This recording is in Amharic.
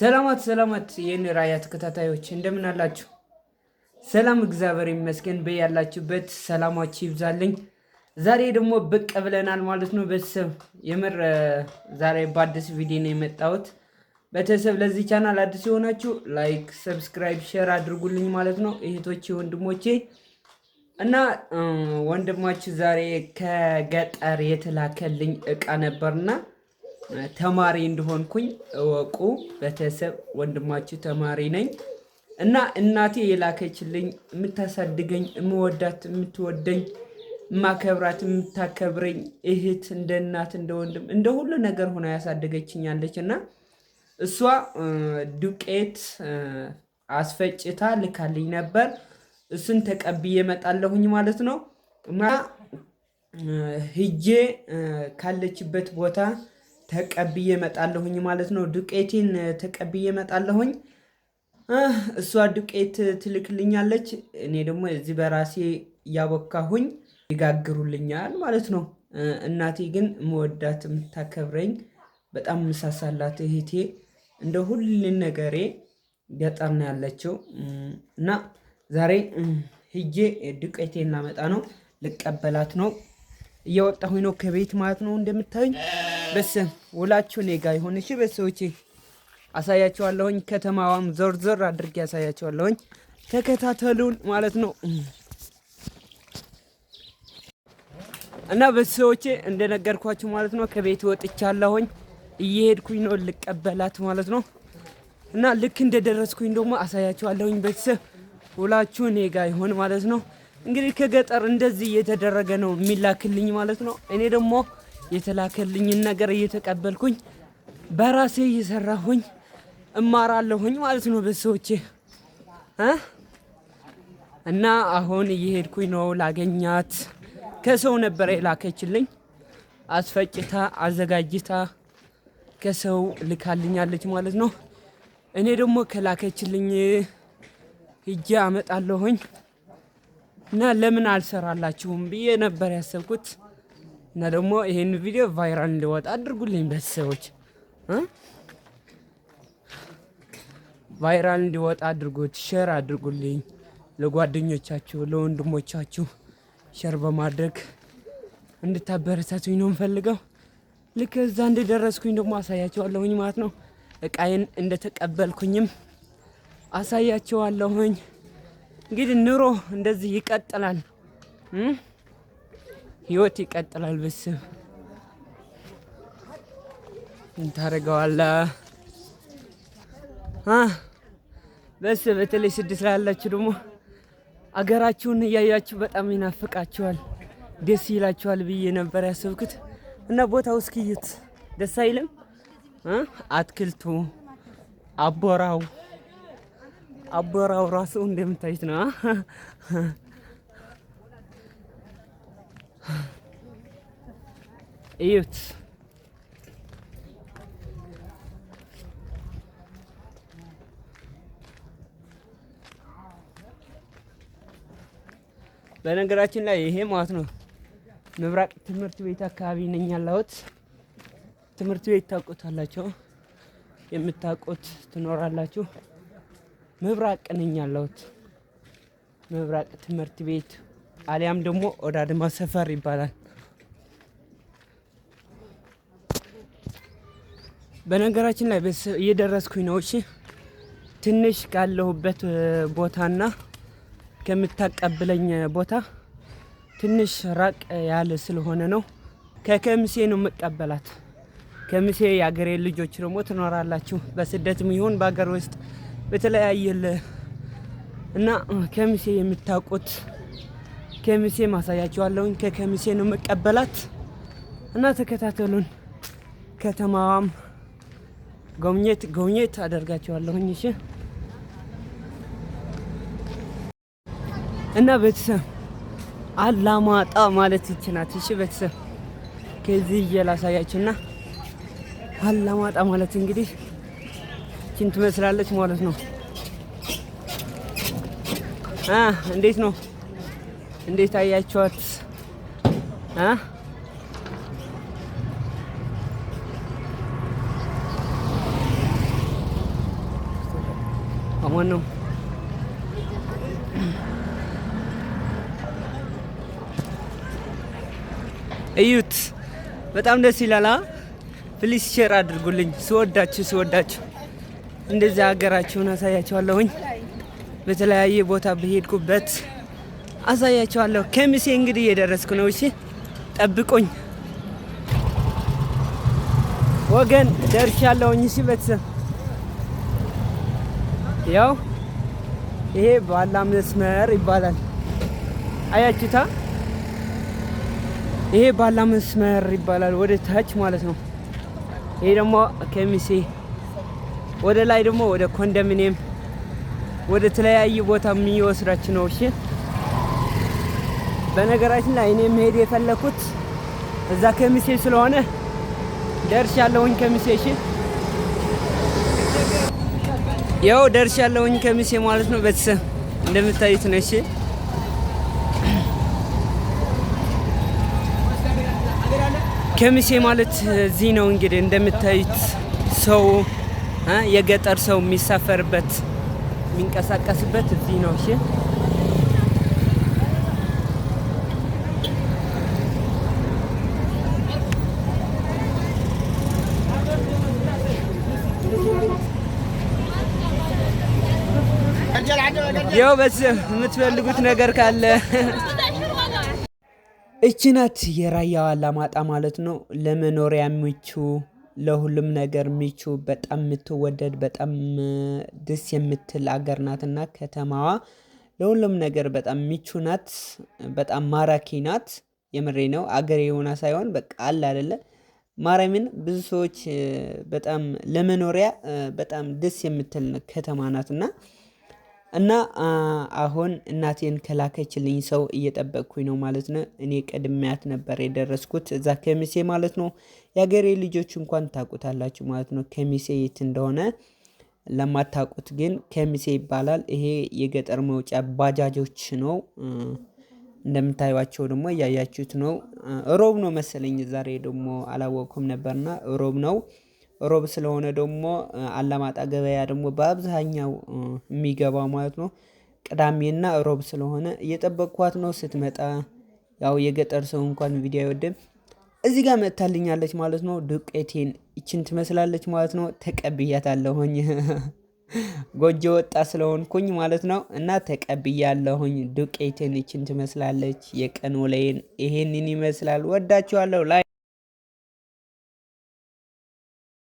ሰላማት የኔ ራያ ተከታታዮች እንደምን አላችሁ? ሰላም እግዚአብሔር ይመስገን። በያላችሁበት ሰላማችሁ ይብዛልኝ። ዛሬ ደግሞ ብቅ ብለናል ማለት ነው ቤተሰብ። የምር ዛሬ በአዲስ ቪዲዮ ነው የመጣሁት። ቤተሰብ ለዚህ ቻናል አዲስ የሆናችሁ ላይክ፣ ሰብስክራይብ፣ ሼር አድርጉልኝ ማለት ነው እህቶቼ ወንድሞቼ። እና ወንድማችሁ ዛሬ ከገጠር የተላከልኝ እቃ ነበርና ተማሪ እንደሆንኩኝ እወቁ ቤተሰብ። ወንድማችሁ ተማሪ ነኝ እና እናቴ የላከችልኝ የምታሳድገኝ የምወዳት የምትወደኝ ማከብራት የምታከብረኝ እህት እንደ እናት እንደ ወንድም እንደ ሁሉ ነገር ሆና ያሳደገችኛለች እና እሷ ዱቄት አስፈጭታ ልካልኝ ነበር። እሱን ተቀብዬ እመጣለሁኝ ማለት ነው። እና ሂጄ ካለችበት ቦታ ተቀብዬ እመጣለሁኝ ማለት ነው። ዱቄቴን ተቀብዬ እመጣለሁኝ። እሷ ዱቄት ትልክልኛለች፣ እኔ ደግሞ እዚህ በራሴ እያቦካሁኝ ይጋግሩልኛል ማለት ነው። እናቴ ግን መወዳት የምታከብረኝ በጣም ምሳሳላት እህቴ እንደ ሁሉን ነገሬ ገጠር ነው ያለችው እና ዛሬ ሂጄ ዱቄቴን ላመጣ ነው፣ ልቀበላት ነው። እየወጣሁኝ ነው ከቤት ማለት ነው። እንደምታዩኝ በስ ውላችሁ እኔ ጋር ይሁን። እሺ በሰዎቼ አሳያችኋለሁኝ። ከተማዋም ዞር ዞር አድርጌ አሳያችኋለሁኝ። ተከታተሉን ማለት ነው። እና በሰዎቼ እንደነገርኳችሁ ማለት ነው ከቤት ወጥቻለሁኝ። እየሄድኩኝ ነው ልቀበላት ማለት ነው። እና ልክ እንደደረስኩኝ ደግሞ አሳያችኋለሁኝ። ቤተሰብ ውላችሁ እኔ ጋር ይሁን ማለት ነው። እንግዲህ ከገጠር እንደዚህ እየተደረገ ነው የሚላክልኝ ማለት ነው። እኔ ደግሞ የተላከልኝን ነገር እየተቀበልኩኝ በራሴ እየሰራሁኝ እማራለሁኝ ማለት ነው በሰዎቼ እና አሁን እየሄድኩኝ ነው ላገኛት። ከሰው ነበር የላከችልኝ፣ አስፈጭታ አዘጋጅታ ከሰው ልካልኛለች ማለት ነው። እኔ ደግሞ ከላከችልኝ ሂጄ አመጣለሁኝ። እና ለምን አልሰራላችሁም ብዬ ነበር ያሰብኩት። እና ደግሞ ይሄን ቪዲዮ ቫይራል እንዲወጣ አድርጉልኝ ቤተሰቦች፣ ቫይራል እንዲወጣ አድርጉት፣ ሼር አድርጉልኝ ለጓደኞቻችሁ ለወንድሞቻችሁ ሼር በማድረግ እንድታበረታቱኝ ነው የምፈልገው። ልክ እዛ እንደደረስኩኝ ደግሞ አሳያችኋለሁኝ ማለት ነው። እቃዬን እንደተቀበልኩኝም አሳያችኋለሁኝ። እንግዲህ ኑሮ እንደዚህ ይቀጥላል፣ ህይወት ይቀጥላል። ቤተሰብ እንታረገዋለህ። ቤተሰብ በተለይ ስድስት ላይ ያላችሁ ደግሞ አገራችሁን እያያችሁ በጣም ይናፍቃችኋል፣ ደስ ይላችኋል ብዬ ነበር ያሰብኩት። እና ቦታው እስኪዩት ደስ አይልም? አትክልቱ አቦራው ራሱ እንደምታዩት ነው። እዩት። በነገራችን ላይ ይሄ ማለት ነው ምብራቅ ትምህርት ቤት አካባቢ ነኝ ያለሁት። ትምህርት ቤት ታውቁታላችሁ፣ የምታውቁት ትኖራላችሁ። ምብራቅ ነኝ ያለሁት። ምብራቅ ትምህርት ቤት አሊያም ደግሞ ኦዳድማ ሰፈር ይባላል። በነገራችን ላይ እየደረስኩኝ ነው። እሺ ትንሽ ካለሁበት ቦታና ከምታቀብለኝ ቦታ ትንሽ ራቅ ያለ ስለሆነ ነው። ከከምሴ ነው መቀበላት። ከምሴ የአገሬ ልጆች ደግሞ ትኖራላችሁ በስደትም ይሁን በአገር ውስጥ በተለያየ እና ከሚሴ የምታውቁት ከሚሴ ማሳያችኋለሁኝ። ከከሚሴ ነው መቀበላት እና ተከታተሉን። ከተማዋም ጎብኘት አደርጋችኋለሁኝ። እሺ እና ቤተሰብ አላማጣ ማለት ይችላል። እሺ ቤተሰብ ከዚህ እየላሳያችሁና አላማጣ ማለት እንግዲህ ችን ትመስላለች ማለት ነው። እንዴት ነው? እንዴት አያችኋት? አማን ነው። እዩት፣ በጣም ደስ ይላል። ፕሊስ ሼር አድርጉልኝ። ስወዳችሁ እንደዚህ ሀገራችሁን አሳያችኋለሁኝ። በተለያየ ቦታ በሄድኩበት አሳያችኋለሁ። ከሚሴ እንግዲህ እየደረስኩ ነው። እሺ ጠብቁኝ ወገን፣ ደርሻለሁኝ። እሺ ቤተሰብ፣ ያው ይሄ ባላ መስመር ይባላል። አያችሁታ? ይሄ ባላ መስመር ይባላል፣ ወደ ታች ማለት ነው። ይሄ ደግሞ ከሚሴ ወደ ላይ ደግሞ ወደ ኮንዶሚኒየም ወደ ተለያዩ ቦታ የሚወስዳችሁ ነው። እሺ በነገራችን ላይ እኔ መሄድ የፈለኩት እዛ ከሚሴ ስለሆነ ደርሻለሁኝ ከሚሴ። እሺ ያው ደርሻለሁኝ ከሚሴ ማለት ነው። ቤተሰብ እንደምታዩት ነው። እሺ ከሚሴ ማለት እዚህ ነው እንግዲህ እንደምታዩት ሰው የገጠር ሰው የሚሳፈርበት የሚንቀሳቀስበት እዚህ ነው። እሺ ያው ቤተሰብ የምትፈልጉት ነገር ካለ እቺ ናት የራያ አላማጣ ማለት ነው። ለመኖሪያ ምቹ፣ ለሁሉም ነገር ምቹ፣ በጣም የምትወደድ በጣም ደስ የምትል አገር ናትና ከተማዋ ለሁሉም ነገር በጣም ምቹ ናት። በጣም ማራኪ ናት። የምሬ ነው። አገር የሆነ ሳይሆን በቃ አለ አይደለ ማርያምን ብዙ ሰዎች በጣም ለመኖሪያ በጣም ደስ የምትል ከተማ ናትና እና አሁን እናቴን ከላከችልኝ ሰው እየጠበቅኩኝ ነው ማለት ነው። እኔ ቀድሜያት ነበር የደረስኩት እዛ ከሚሴ ማለት ነው። የሀገሬ ልጆች እንኳን ታውቁታላችሁ ማለት ነው ከሚሴ የት እንደሆነ። ለማታውቁት ግን ከሚሴ ይባላል። ይሄ የገጠር መውጫ ባጃጆች ነው። እንደምታዩቸው ደግሞ እያያችሁት ነው። ሮብ ነው መሰለኝ ዛሬ ደግሞ አላወቅኩም ነበርና ሮብ ነው። ሮብ ስለሆነ ደግሞ አላማጣ ገበያ ደግሞ በአብዛኛው የሚገባው ማለት ነው ቅዳሜና ሮብ ስለሆነ እየጠበቅኳት ነው። ስትመጣ ያው የገጠር ሰው እንኳን ቪዲዮ አይወድም። እዚህ ጋር መጥታልኛለች ማለት ነው። ዱቄቴን ይችን ትመስላለች ማለት ነው። ተቀብያታለሁኝ ጎጆ ወጣ ስለሆንኩኝ ማለት ነው። እና ተቀብያለሁኝ። ዱቄቴን ይችን ትመስላለች። የቀን ውሎዬን ይሄንን ይመስላል። ወዳችኋለሁ ላይ